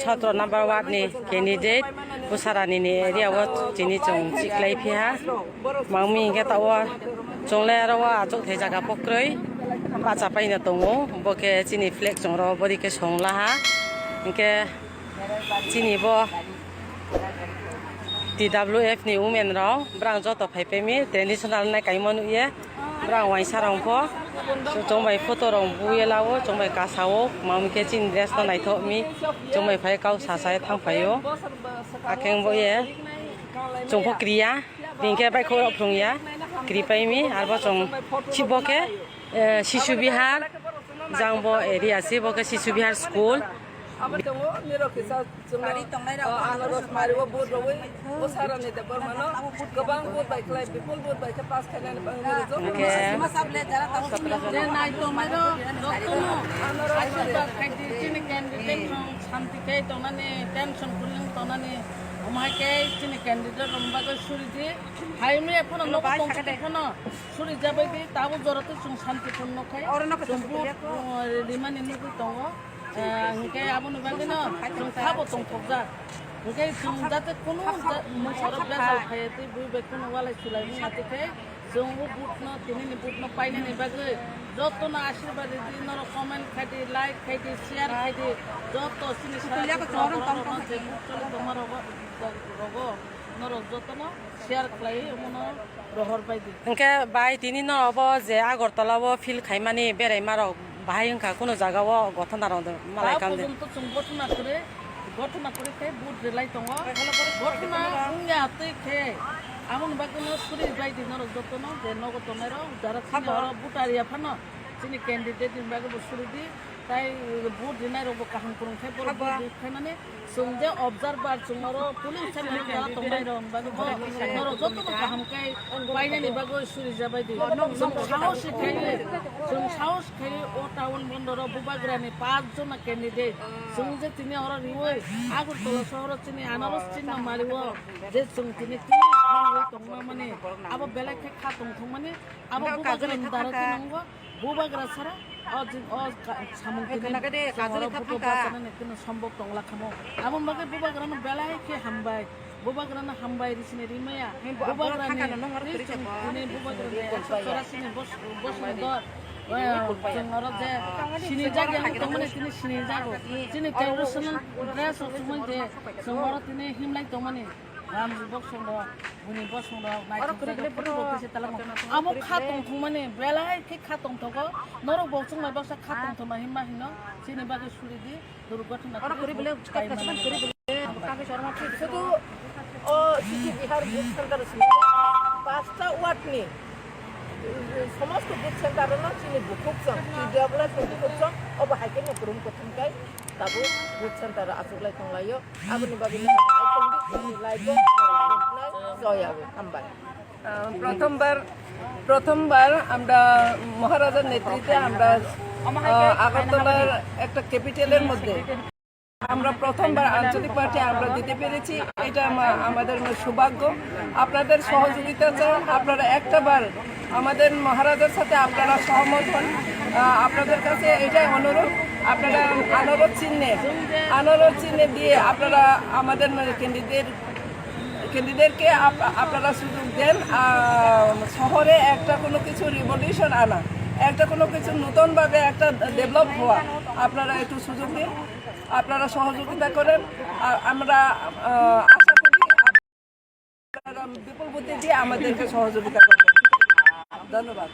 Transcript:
17 number ward ni candidate Busarani ni area wa chini chong chiklai phiha mangmi ke tawa chongle rawa achok thei jaga pokroi bacha paina tongo boke chini flag chong ro bori ke songla ha ke chini bo TWF ni women ro brang jo to phai pemi traditional na kaimonu ye brang waisa rong pho chong bai photo rong buye lawo chong bai ka sawo mam ke chin dress to nai tho mi chong bai phai kau sa sai thang phayo akeng bo ye chong pho kriya bingke bai kho phrung ya kri pai mi arbo chong chiboke Shishu Bihar jangbo area si boke Shishu Bihar school abatongo niro kisa jumari anaros mariwa bud rawi busara ni debor mano gabang bud by clay people bud by pass khanan bangiro jo masable jara ta nai to maro dokno anaros kaiti chini candidate shanti kai to nani tension kuling to nani omai kai chini candidate romba ko suri di haimi ekhon no tong ekhon suri jabai di tabu jorate sung shanti punno khai orna ko limani ni ko tongo hingke abonu bangino jong thabo tong thokja hingke jong jate kono sorok jasal khayate bui bekono wala sulai mate khe jong butno tinini butno paine ni bagai jotno ashirwad di noro comment khati like khati share khati jotto sini sara ko chorong tong tong je chole tomar rogo noro jotno share khlai mono rohor pai di hingke bai tini no obo je Agartala bo fil khaimani berai maro bahai hingka kono jaga o gotona rong malai kam de to chung gotona kore khe bud relai tongo gotona ungya tei khe amon bakono suri jai di noro jotno je nogo tomero jara khini oro butaria phano chini candidate din bago suri di tai bud dinai robo kaham kurung khe bor khaimane sungje observer chungoro police chani jara tomai rom bago noro jotno kaham kai paine ni bago suri jabai di সাহস খেলে ও town বন্দর বুবাগ্রানি 5 জন candidate সঙ্গে তিনি ওরা রিওই আগরতলা শহর চিনি আনারস চিহ্ন মারিব যে সঙ্গে তিনি কি তংনা মানে আবো বেলাকে খাতং মানে আবো বুবাগ্রানি দাঁড়াতে নঙ্গ বুবাগ্রা ছাড়া ও সামন্তি নাগাদে কাজলে খাফাকা নেকনো সম্ভব তংলা খামো আবো মাগে বুবাগ্রানি বেলাকে হামবাই bubagrana hambai risine rimaya bubagrana ini bubagrana 184 bos dor jengoro je sini jaga yang tomane tini sini jago sini traditional dress semua je semua tini himlai tomane ram bok sondo buni bos sondo nai se talang amo khatong thumane belai ke khatong thogo noro boksung mai baksa khatong thoma himma hino sini bage suri di durgotna kori bele kori kami shorma শুধু ও CC Bihar booth centre পাঁচটা word নি সমস্ত booth centre না চিনি বুকুকসং TW বুকুকসং of হাইকে নকরুম কথমকাই তাবো booth centre আসুকলাই থংলাयो আবনি বাগিনি আইকন্ডি লাইগো জয়াবে আমবাই প্রথমবার আমরা মহারাজার নেতৃত্বে আমরা আগরতলার একটা ক্যাপিটালের মধ্যে আমরা প্রথমবার আঞ্চলিক পার্টি আমরা দিতে পেরেছি এটা আমাদের সৌভাগ্য আপনাদের সহযোগিতা চাই আপনারা একটাবার আমাদের মহারাজার সাথে আপনারা সহমত হন আপনাদের কাছে এটাই অনুরোধ আপনারা আনারস চিহ্নে দিয়ে আপনারা আমাদের ক্যান্ডিডেটকে আপনারা সুযোগ দেন শহরে একটা কোনো কিছু রিভলিউশন আনা একটা কোনো কিছু নতুনভাবে একটা ডেভেলপ হওয়া আপনারা একটু সুযোগ দিন আপনারা সহযোগিতা করেন আমরা আশা করি আপনারা বিপুল বুদ্ধি দিয়ে আমাদেরকে সহযোগিতা করবেন ধন্যবাদ